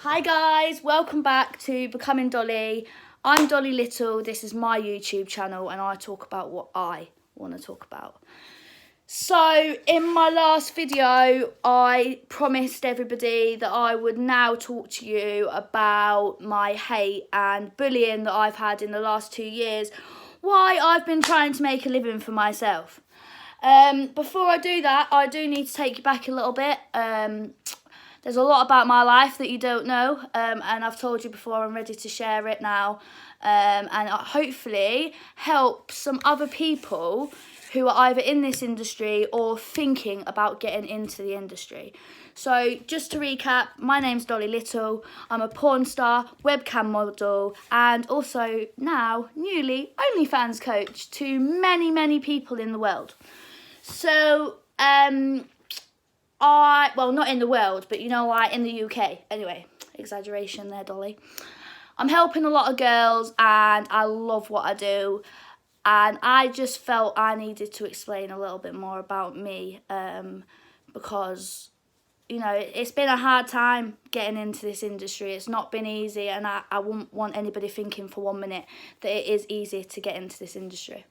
Hi guys, welcome back to Becoming Dolly. I'm Dolly Little, this is my YouTube channel and I talk about what I want to talk about. So in my last video, I promised everybody that I would now talk to you about my hate and bullying that I've had in the last 2 years, why I've been trying to make a living for myself. Before I do that, I do need to take you back a little bit. There's a lot about my life that you don't know, and I've told you before, I'm ready to share it now, and hopefully help some other people who are either in this industry or thinking about getting into the industry. So just to recap, my name's Dolly Little, I'm a porn star, webcam model, and also now, newly, OnlyFans coach to many, many people in the world. So, well, not in the world, but you know, like in the UK. Anyway, exaggeration there, Dolly. I'm helping a lot of girls and I love what I do. And I just felt I needed to explain a little bit more about me because, you know, it's been a hard time getting into this industry. It's not been easy, and I wouldn't want anybody thinking for 1 minute that it is easy to get into this industry.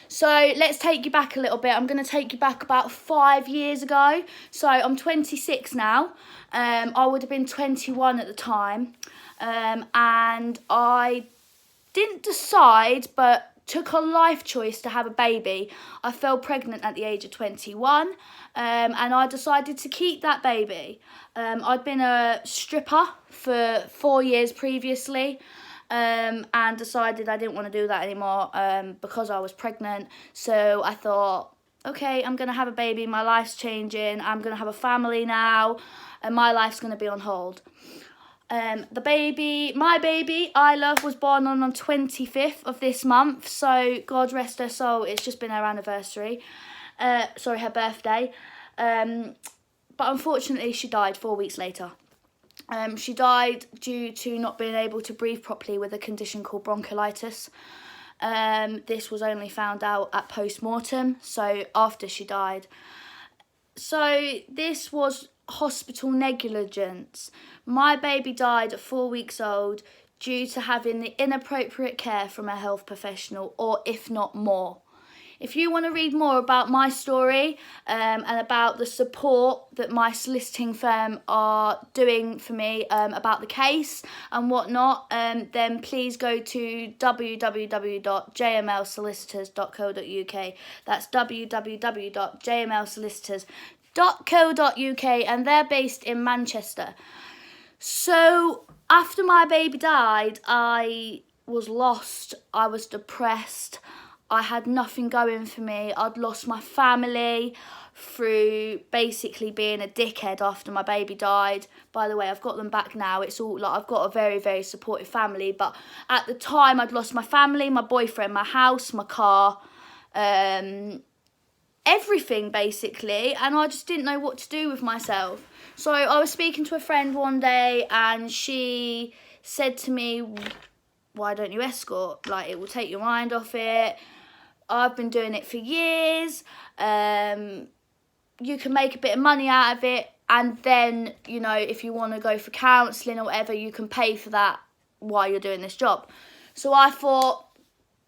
So let's take you back a little bit. I'm going to take you back about 5 years ago. So I'm 26 now. I would have been 21 at the time. And I didn't decide, but took a life choice to have a baby. I fell pregnant at the age of 21. And I decided to keep that baby. I'd been a stripper for 4 years previously. And decided I didn't want to do that anymore because I was pregnant. So I thought, okay, I'm going to have a baby, my life's changing, I'm going to have a family now, and my life's going to be on hold. My baby, I love, was born on the 25th of this month, so God rest her soul, it's just been her anniversary, her birthday. But unfortunately she died 4 weeks later. She died due to not being able to breathe properly with a condition called bronchiolitis. This was only found out at post-mortem, so after she died. So this was hospital negligence. My baby died at 4 weeks old due to having the inappropriate care from a health professional, or if not more. If you want to read more about my story and about the support that my soliciting firm are doing for me about the case and whatnot, then please go to www.jmlsolicitors.co.uk. That's www.jmlsolicitors.co.uk, and they're based in Manchester. So after my baby died, I was lost. I was depressed. I had nothing going for me. I'd lost my family through basically being a dickhead after my baby died. By the way, I've got them back now. It's all like I've got a very, very supportive family. But at the time, I'd lost my family, my boyfriend, my house, my car, everything basically. And I just didn't know what to do with myself. So I was speaking to a friend one day and she said to me, why don't you escort? Like, it will take your mind off it. I've been doing it for years. You can make a bit of money out of it. And then, you know, if you want to go for counselling or whatever, you can pay for that while you're doing this job. So I thought,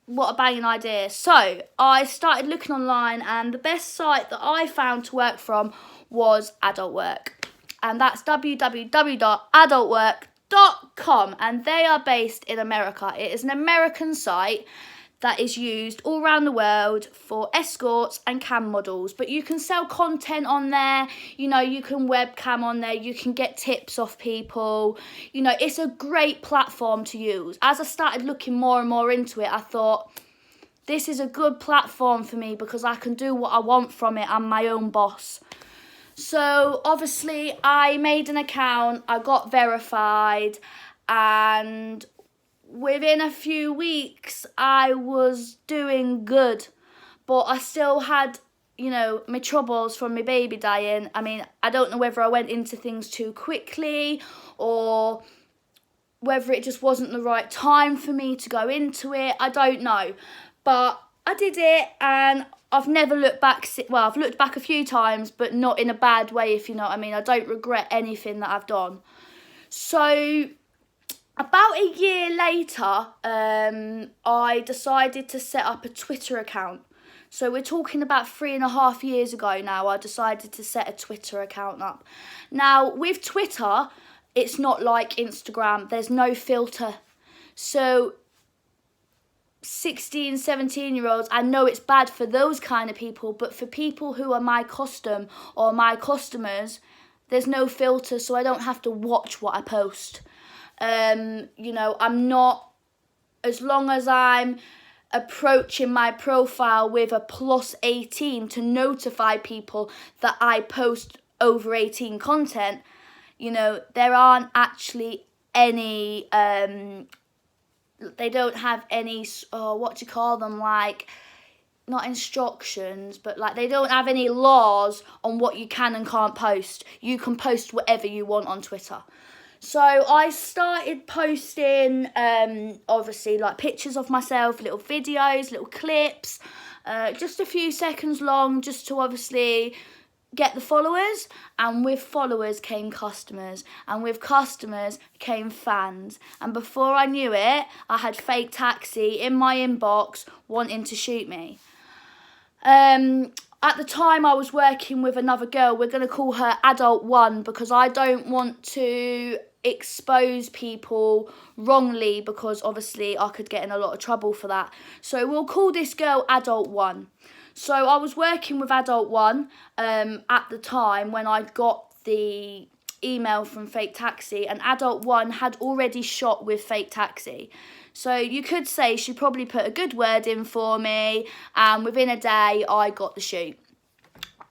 what a banging idea. So I started looking online, and the best site that I found to work from was Adult Work. And that's www.adultwork.com, and they are based in America. It is an American site that is used all around the world for escorts and cam models, but you can sell content on there, you know, you can webcam on there, you can get tips off people, you know, it's a great platform to use. As I started looking more and more into it, I thought, this is a good platform for me because I can do what I want from it. I'm my own boss. So obviously I made an account, I got verified, and within a few weeks I was doing good, but I still had, you know, my troubles from my baby dying. I mean, I don't know whether I went into things too quickly or whether it just wasn't the right time for me to go into it. I don't know, but I did it, and I've never looked back. Well, I've looked back a few times, but not in a bad way, if you know what I mean. I don't regret anything that I've done. So about a year later, I decided to set up a Twitter account. So we're talking about 3.5 years ago now, I decided to set a Twitter account up. Now, with Twitter, it's not like Instagram. There's no filter. So 16, 17-year-olds, I know it's bad for those kind of people, but for people who are my custom or my customers, there's no filter, so I don't have to watch what I post. I'm not, as long as I'm approaching my profile with a +18 to notify people that I post over 18 content, there aren't actually any, they don't have any, like, not instructions, but like they don't have any laws on what you can and can't post. You can post whatever you want on Twitter. So I started posting, obviously, like pictures of myself, little videos, little clips, just a few seconds long, just to obviously get the followers. And with followers came customers, and with customers came fans. And before I knew it, I had Fake Taxi in my inbox wanting to shoot me. At the time, I was working with another girl. We're going to call her Adult One, because I don't want to expose people wrongly, because obviously I could get in a lot of trouble for that. So we'll call this girl Adult One. So I was working with Adult One at the time when I got the email from Fake Taxi, and Adult One had already shot with Fake Taxi. So you could say she probably put a good word in for me, and within a day I got the shoot.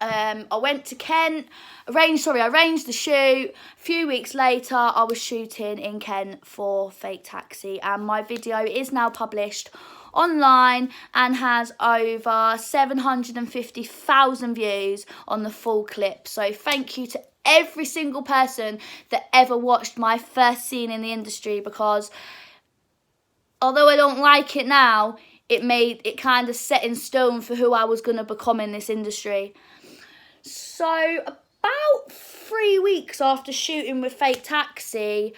I went to Kent, arranged the shoot. A few weeks later, I was shooting in Kent for Fake Taxi, and my video is now published online and has over 750,000 views on the full clip. So thank you to every single person that ever watched my first scene in the industry, because although I don't like it now, it kind of set in stone for who I was going to become in this industry. So about 3 weeks after shooting with Fake Taxi,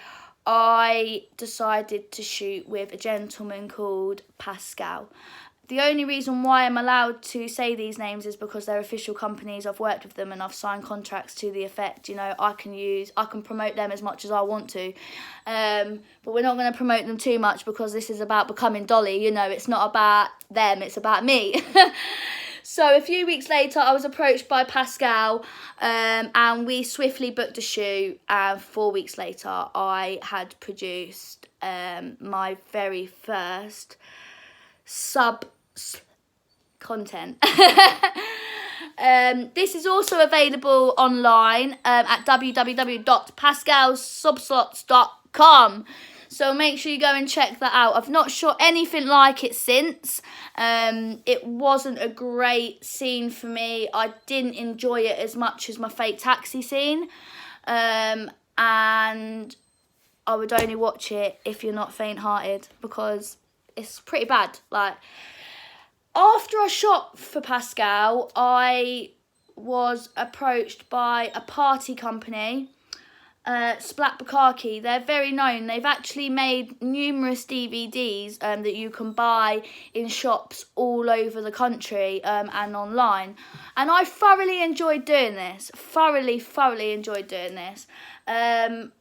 I decided to shoot with a gentleman called Pascal. The only reason why I'm allowed to say these names is because they're official companies. I've worked with them and I've signed contracts to the effect, I can promote them as much as I want to. But we're not going to promote them too much, because this is about becoming Dolly, it's not about them, it's about me. So a few weeks later, I was approached by Pascal, and we swiftly booked a shoot. And 4 weeks later, I had produced my very first sub content. This is also available online at www.pascalsubslots.com. So make sure you go and check that out. I've not shot anything like it since. It wasn't a great scene for me. I didn't enjoy it as much as my Fake Taxi scene. And I would only watch it if you're not faint-hearted, because it's pretty bad. Like, after I shot for Pascal, I was approached by a party company, Splat Bukaki. They're very known. They've actually made numerous DVDs that you can buy in shops all over the country and online. And I thoroughly enjoyed doing this. Thoroughly enjoyed doing this. At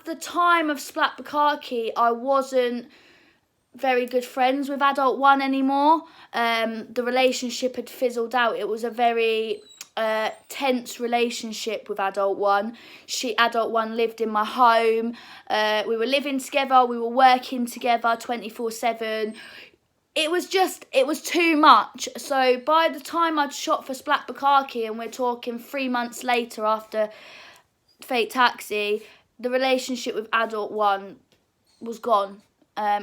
the time of Splat Bukaki, I wasn't very good friends with Adult One anymore. The relationship had fizzled out. It was a very tense relationship with Adult One. Adult One lived in my home. We were living together. We were working together 24/7. It was too much. So by the time I'd shot for Splat Bukaki, and we're talking 3 months later after Fake Taxi, the relationship with Adult One was gone.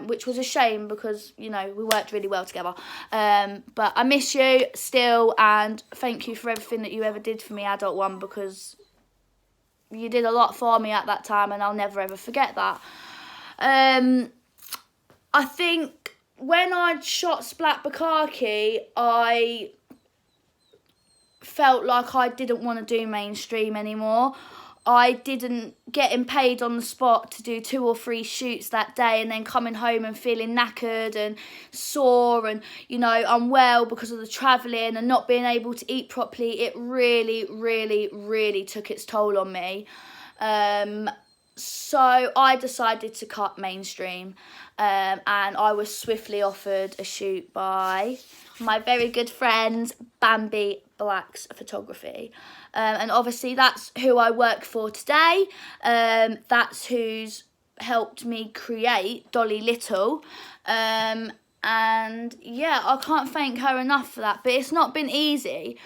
Which was a shame, because, we worked really well together. But I miss you still, and thank you for everything that you ever did for me, Adult One, because you did a lot for me at that time, and I'll never ever forget that. I think when I'd shot Splat Bukaki, I felt like I didn't want to do mainstream anymore. I didn't getting paid on the spot to do 2 or 3 shoots that day, and then coming home and feeling knackered and sore and, you know, unwell because of the travelling and not being able to eat properly. It really, really, really took its toll on me. So I decided to cut mainstream, and I was swiftly offered a shoot by my very good friend Bambi Black's Photography, and obviously that's who I work for today. That's who's helped me create Dolly Little, and yeah, I can't thank her enough for that. But it's not been easy.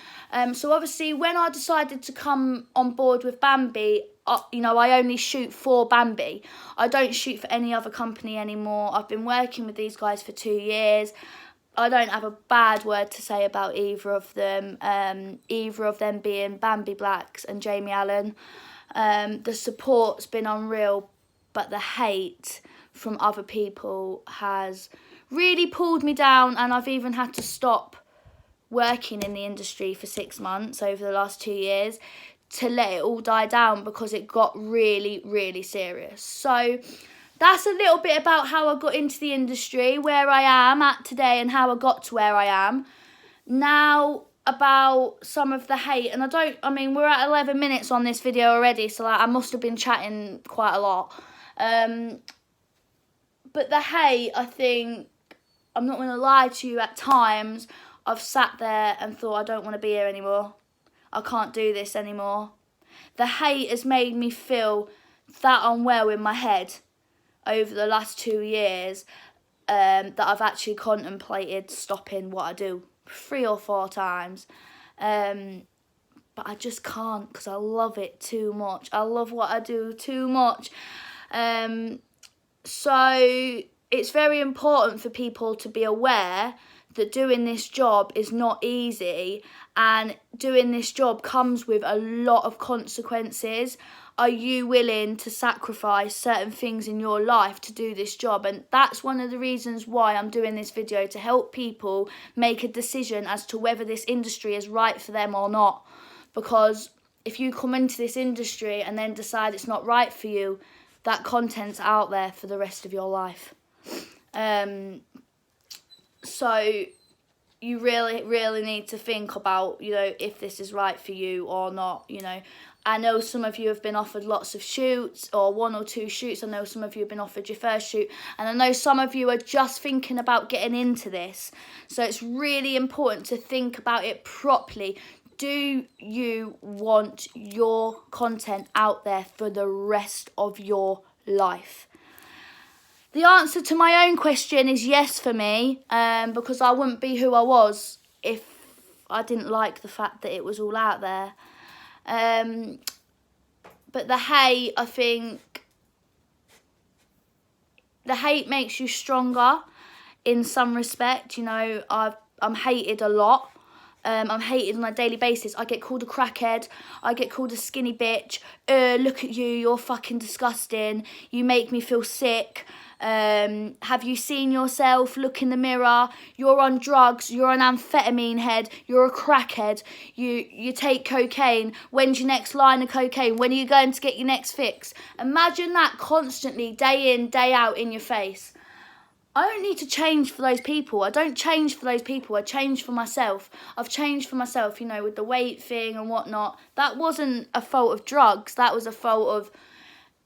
So obviously when I decided to come on board with Bambi, you know, I only shoot for Bambi. I don't shoot for any other company anymore. I've been working with these guys for 2 years. I don't have a bad word to say about either of them being Bambi Blacks and Jamie Allen. The support's been unreal, but the hate from other people has really pulled me down, and I've even had to stop working in the industry for 6 months over the last 2 years to let it all die down because it got really, really serious. So that's a little bit about how I got into the industry, where I am at today and how I got to where I am. Now about some of the hate, and I mean, we're at 11 minutes on this video already, so like, I must have been chatting quite a lot. But the hate, I think, I'm not going to lie to you, at times I've sat there and thought, I don't want to be here anymore. I can't do this anymore. The hate has made me feel that unwell in my head over the last 2 years, that I've actually contemplated stopping what I do 3 or 4 times. But I just can't, because I love it too much. I love what I do too much. So it's very important for people to be aware that doing this job is not easy, and doing this job comes with a lot of consequences. Are you willing to sacrifice certain things in your life to do this job? And that's one of the reasons why I'm doing this video, to help people make a decision as to whether this industry is right for them or not. Because if you come into this industry and then decide it's not right for you, that content's out there for the rest of your life. So you really, really need to think about, you know, if this is right for you or not. You know, I know some of you have been offered lots of shoots, or 1 or 2 shoots. I know some of you have been offered your first shoot, and I know some of you are just thinking about getting into this. So it's really important to think about it properly. Do you want your content out there for the rest of your life? The answer to my own question is yes for me, because I wouldn't be who I was if I didn't like the fact that it was all out there. But the hate, I think, the hate makes you stronger in some respect. You know, I'm hated a lot. I'm hated on a daily basis. I get called a crackhead. I get called a skinny bitch. Look at you, you're fucking disgusting. You make me feel sick. Have you seen yourself? Look in the mirror. You're on drugs. You're an amphetamine head. You're a crackhead. You take cocaine. When's your next line of cocaine? When are you going to get your next fix? Imagine that constantly, day in, day out, in your face. I don't need to change for those people. I don't change for those people. I change for myself. I've changed for myself, you know, with the weight thing and whatnot. That wasn't a fault of drugs. That was a fault of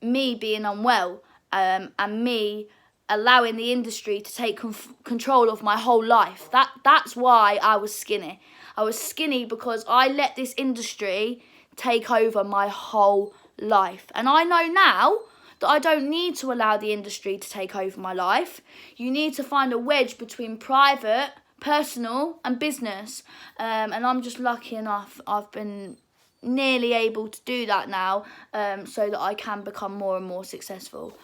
me being unwell, and me allowing the industry to take control of my whole life. That's why I was skinny. I was skinny because I let this industry take over my whole life. And I know now that I don't need to allow the industry to take over my life. You need to find a wedge between private, personal and business. And I'm just lucky enough, I've been nearly able to do that now, so that I can become more and more successful.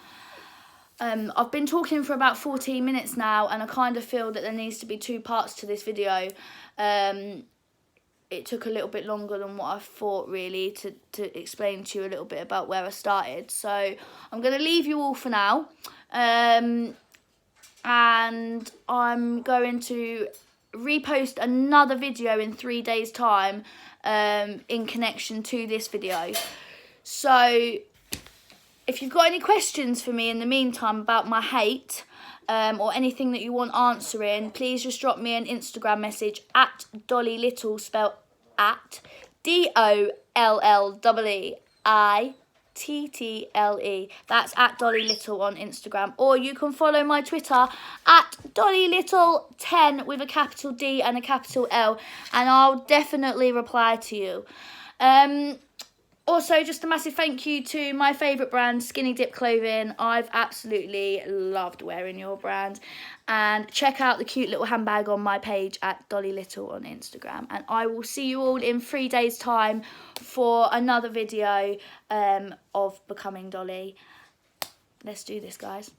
I've been talking for about 14 minutes now, and I kind of feel that there needs to be 2 parts to this video. It took a little bit longer than what I thought, really, to explain to you a little bit about where I started. So I'm going to leave you all for now. And I'm going to repost another video in 3 days' time, in connection to this video. So if you've got any questions for me in the meantime about my hate, or anything that you want answering, please just drop me an Instagram message at Dolly Little, spelled at DOLLEEITTLE. That's at Dolly Little on Instagram. Or you can follow my Twitter at Dolly Little 10 with a capital D and a capital L, and I'll definitely reply to you. Also, just a massive thank you to my favourite brand, Skinny Dip Clothing. I've absolutely loved wearing your brand. And check out the cute little handbag on my page at Dolly Little on Instagram. And I will see you all in 3 days' time for another video of becoming Dolly. Let's do this, guys.